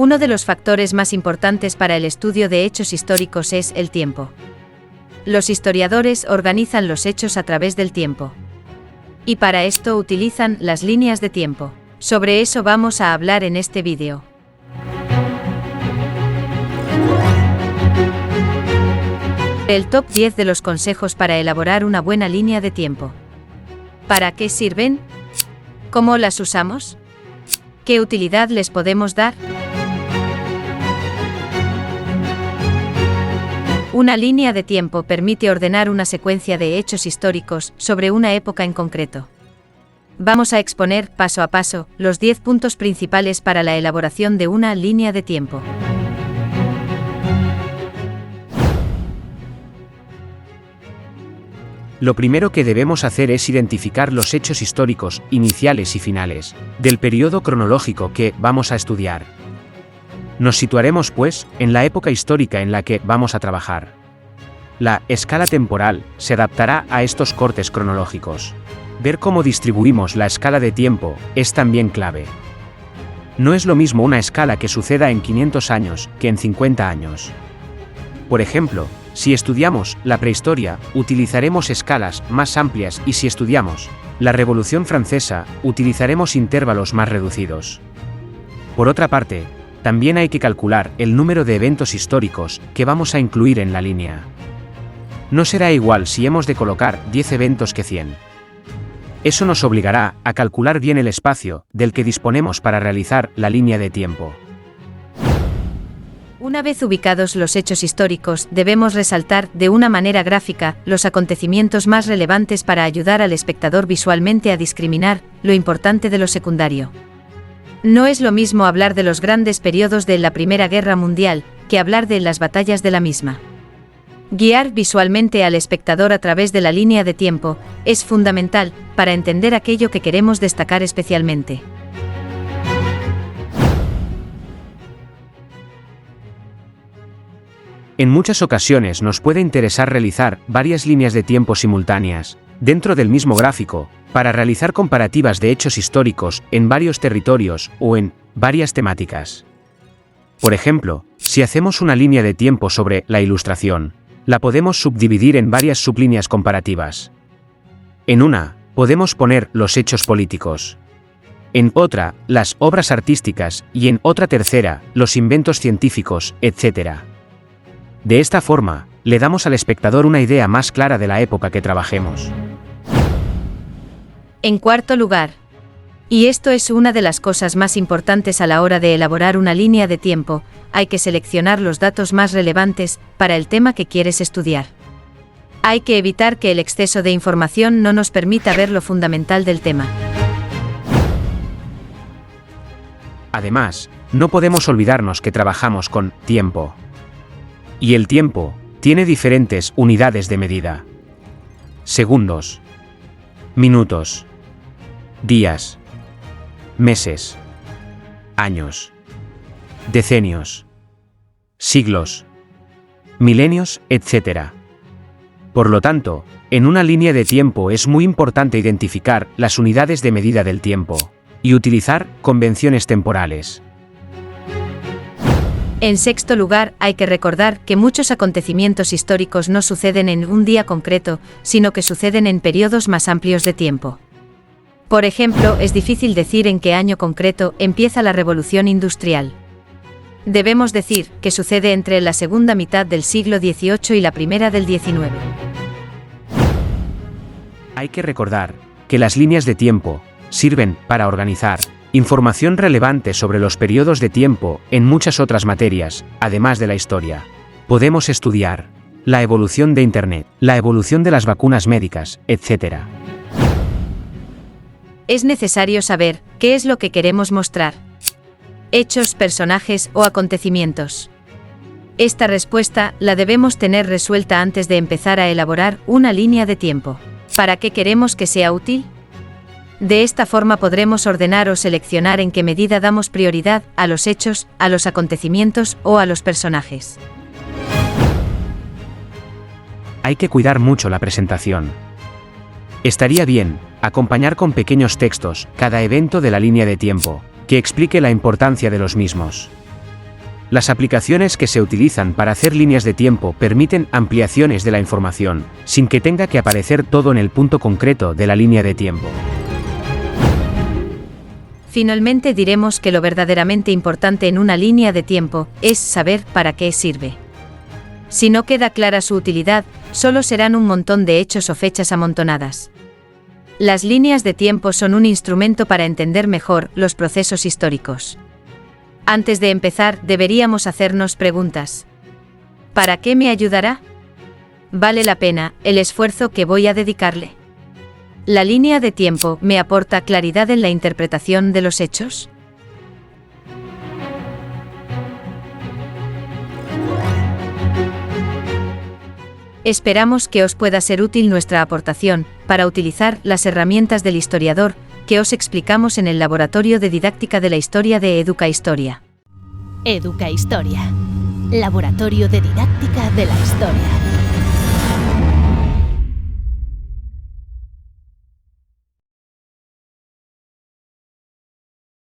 Uno de los factores más importantes para el estudio de hechos históricos es el tiempo. Los historiadores organizan los hechos a través del tiempo. Y para esto utilizan las líneas de tiempo. Sobre eso vamos a hablar en este vídeo. El top 10 de los consejos para elaborar una buena línea de tiempo. ¿Para qué sirven? ¿Cómo las usamos? ¿Qué utilidad les podemos dar? Una línea de tiempo permite ordenar una secuencia de hechos históricos sobre una época en concreto. Vamos a exponer, paso a paso, los 10 puntos principales para la elaboración de una línea de tiempo. Lo primero que debemos hacer es identificar los hechos históricos, iniciales y finales, del periodo cronológico que vamos a estudiar. Nos situaremos, pues, en la época histórica en la que vamos a trabajar. La escala temporal se adaptará a estos cortes cronológicos. Ver cómo distribuimos la escala de tiempo es también clave. No es lo mismo una escala que suceda en 500 años que en 50 años. Por ejemplo, si estudiamos la prehistoria, utilizaremos escalas más amplias y si estudiamos la Revolución Francesa, utilizaremos intervalos más reducidos. Por otra parte, también hay que calcular el número de eventos históricos que vamos a incluir en la línea. No será igual si hemos de colocar 10 eventos que 100. Eso nos obligará a calcular bien el espacio del que disponemos para realizar la línea de tiempo. Una vez ubicados los hechos históricos, debemos resaltar, de una manera gráfica, los acontecimientos más relevantes para ayudar al espectador visualmente a discriminar lo importante de lo secundario. No es lo mismo hablar de los grandes periodos de la Primera Guerra Mundial, que hablar de las batallas de la misma. Guiar visualmente al espectador a través de la línea de tiempo es fundamental para entender aquello que queremos destacar especialmente. En muchas ocasiones nos puede interesar realizar varias líneas de tiempo simultáneas, dentro del mismo gráfico, para realizar comparativas de hechos históricos en varios territorios o en varias temáticas. Por ejemplo, si hacemos una línea de tiempo sobre la Ilustración, la podemos subdividir en varias sublíneas comparativas. En una, podemos poner los hechos políticos. En otra, las obras artísticas y en otra tercera, los inventos científicos, etc. De esta forma, le damos al espectador una idea más clara de la época que trabajemos. En cuarto lugar, y esto es una de las cosas más importantes a la hora de elaborar una línea de tiempo, hay que seleccionar los datos más relevantes para el tema que quieres estudiar. Hay que evitar que el exceso de información no nos permita ver lo fundamental del tema. Además, no podemos olvidarnos que trabajamos con tiempo. Y el tiempo tiene diferentes unidades de medida. Segundos, minutos, días, meses, años, decenios, siglos, milenios, etc. Por lo tanto, en una línea de tiempo es muy importante identificar las unidades de medida del tiempo y utilizar convenciones temporales. En sexto lugar, hay que recordar que muchos acontecimientos históricos no suceden en un día concreto, sino que suceden en periodos más amplios de tiempo. Por ejemplo, es difícil decir en qué año concreto empieza la Revolución Industrial. Debemos decir que sucede entre la segunda mitad del siglo XVIII y la primera del XIX. Hay que recordar que las líneas de tiempo sirven para organizar información relevante sobre los periodos de tiempo en muchas otras materias, además de la historia. Podemos estudiar la evolución de Internet, la evolución de las vacunas médicas, etc. Es necesario saber qué es lo que queremos mostrar. Hechos, personajes o acontecimientos. Esta respuesta la debemos tener resuelta antes de empezar a elaborar una línea de tiempo. ¿Para qué queremos que sea útil? De esta forma podremos ordenar o seleccionar en qué medida damos prioridad a los hechos, a los acontecimientos o a los personajes. Hay que cuidar mucho la presentación. Estaría bien acompañar con pequeños textos cada evento de la línea de tiempo, que explique la importancia de los mismos. Las aplicaciones que se utilizan para hacer líneas de tiempo permiten ampliaciones de la información, sin que tenga que aparecer todo en el punto concreto de la línea de tiempo. Finalmente diremos que lo verdaderamente importante en una línea de tiempo es saber para qué sirve. Si no queda clara su utilidad, solo serán un montón de hechos o fechas amontonadas. Las líneas de tiempo son un instrumento para entender mejor los procesos históricos. Antes de empezar, deberíamos hacernos preguntas. ¿Para qué me ayudará? ¿Vale la pena el esfuerzo que voy a dedicarle? ¿La línea de tiempo me aporta claridad en la interpretación de los hechos? Esperamos que os pueda ser útil nuestra aportación para utilizar las herramientas del historiador que os explicamos en el Laboratorio de Didáctica de la Historia de Educahistoria. Educahistoria, Laboratorio de Didáctica de la Historia.